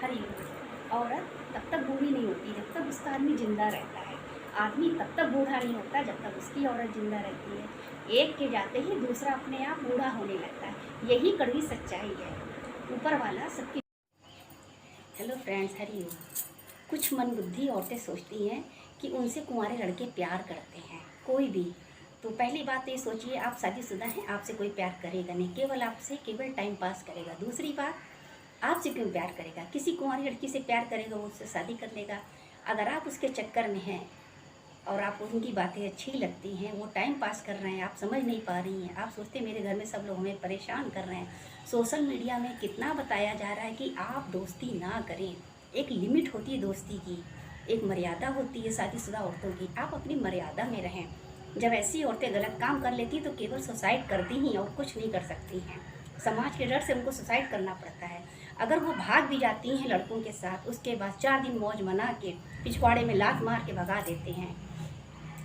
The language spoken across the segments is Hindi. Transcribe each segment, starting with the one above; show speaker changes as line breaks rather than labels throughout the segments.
हरी औरत तब तक बूढ़ी नहीं होती जब तक उसका आदमी जिंदा रहता है। आदमी तब तक बूढ़ा नहीं होता जब तक उसकी औरत जिंदा रहती है। एक के जाते ही दूसरा अपने आप बूढ़ा होने लगता है। यही कड़वी सच्चाई है। ऊपर वाला सबकी। Hello friends, Hari Om. कुछ मन बुद्धि औरतें सोचती हैं कि उनसे कुंवारे लड़के प्यार करते हैं, कोई भी। तो पहली बात तो ये सोचिए, आप शादीशुदा हैं, आपसे कोई प्यार करेगा नहीं, केवल आपसे केवल टाइम पास करेगा। दूसरी बात, आपसे क्यों प्यार करेगा? किसी कुंवारी लड़की से प्यार करेगा, वो उससे शादी कर लेगा। अगर आप उसके चक्कर में हैं और आपको उनकी बातें अच्छी लगती हैं, वो टाइम पास कर रहे हैं, आप समझ नहीं पा रही हैं, आप सोचते मेरे घर में सब लोग हमें परेशान कर रहे हैं। सोशल मीडिया में कितना बताया जा रहा है कि आप दोस्ती ना करें। एक लिमिट होती है दोस्ती की, एक मर्यादा होती है शादीशुदा औरतों की। आप अपनी मर्यादा में रहें। जब ऐसी औरतें गलत काम कर लेती तो केवल सुसाइड करती ही और कुछ नहीं कर सकती हैं। समाज के डर से उनको सुसाइड करना पड़ता है। अगर वो भाग भी जाती हैं लड़कों के साथ, उसके बाद 4 दिन मौज मना के पिछवाड़े में लात मार के भगा देते हैं।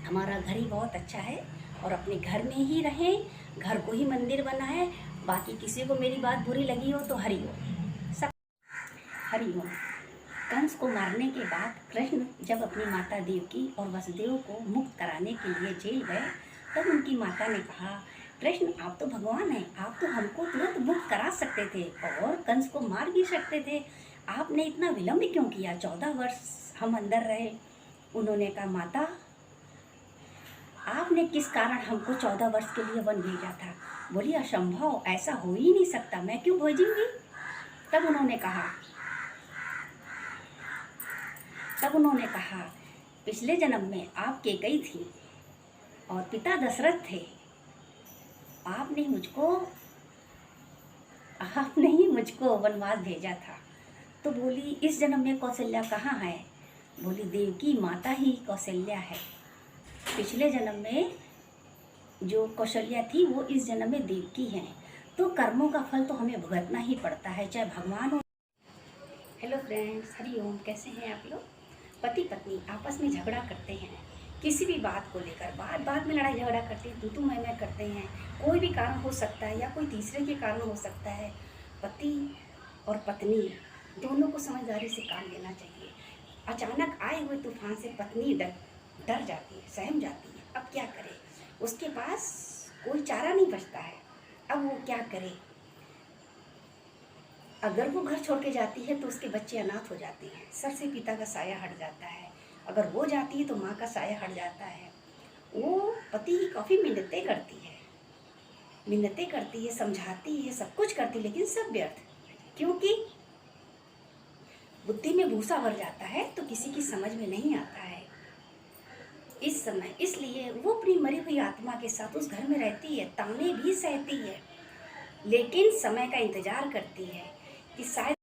हमारा घर ही बहुत अच्छा है और अपने घर में ही रहें, घर को ही मंदिर बनाएं। बाकी किसी को मेरी बात बुरी लगी हो तो हरि ओम। सब हरि ओम। कंस को मारने के बाद कृष्ण जब अपनी माता देवकी और वसुदेव को मुक्त कराने के लिए जेल गए, तब उनकी माता ने कहा, कृष्ण आप तो भगवान हैं, आप तो हमको तुरंत मुक्त करा सकते थे और कंस को मार भी सकते थे। आपने इतना विलम्ब क्यों किया? 14 वर्ष हम अंदर रहे। उन्होंने कहा, माता आपने किस कारण हमको 14 वर्ष के लिए वन भेजा था? बोली, असंभव, ऐसा हो ही नहीं सकता, मैं क्यों भेजूंगी? तब उन्होंने कहा पिछले जन्म में आप केकई थी और पिता दशरथ थे। आपने ही मुझको वनवास भेजा था। तो बोली, इस जन्म में कौशल्या कहाँ है? बोली, देवकी माता ही कौशल्या है। पिछले जन्म में जो कौशल्या थी वो इस जन्म में देवकी है। तो कर्मों का फल तो हमें भुगतना ही पड़ता है, चाहे भगवान हो। हेलो फ्रेंड्स, हरि ओम। कैसे हैं आप लोग? पति पत्नी आपस में झगड़ा करते हैं किसी भी बात को लेकर, बात में लड़ाई झगड़ा करते हैं, तू मैं करते हैं। कोई भी कारण हो सकता है या कोई तीसरे के कारण हो सकता है। पति और पत्नी दोनों को समझदारी से काम लेना चाहिए। अचानक आए हुए तूफान से पत्नी डर जाती है, सहम जाती है। अब क्या करे? उसके पास कोई चारा नहीं बचता है। अब वो क्या करे? अगर वो घर छोड़ के जाती है तो उसके बच्चे अनाथ हो जाते हैं, सर से पिता का साया हट जाता है। अगर वो जाती है तो माँ का साया हट जाता है। वो पति की काफ़ी मिन्नतें करती है, समझाती है, सब कुछ करती, लेकिन सब व्यर्थ। क्योंकि बुद्धि में भूसा भर जाता है तो किसी की समझ में नहीं आता है इस समय। इसलिए वो अपनी मरी हुई आत्मा के साथ उस घर में रहती है, ताने भी सहती है, लेकिन समय का इंतजार करती है कि शायद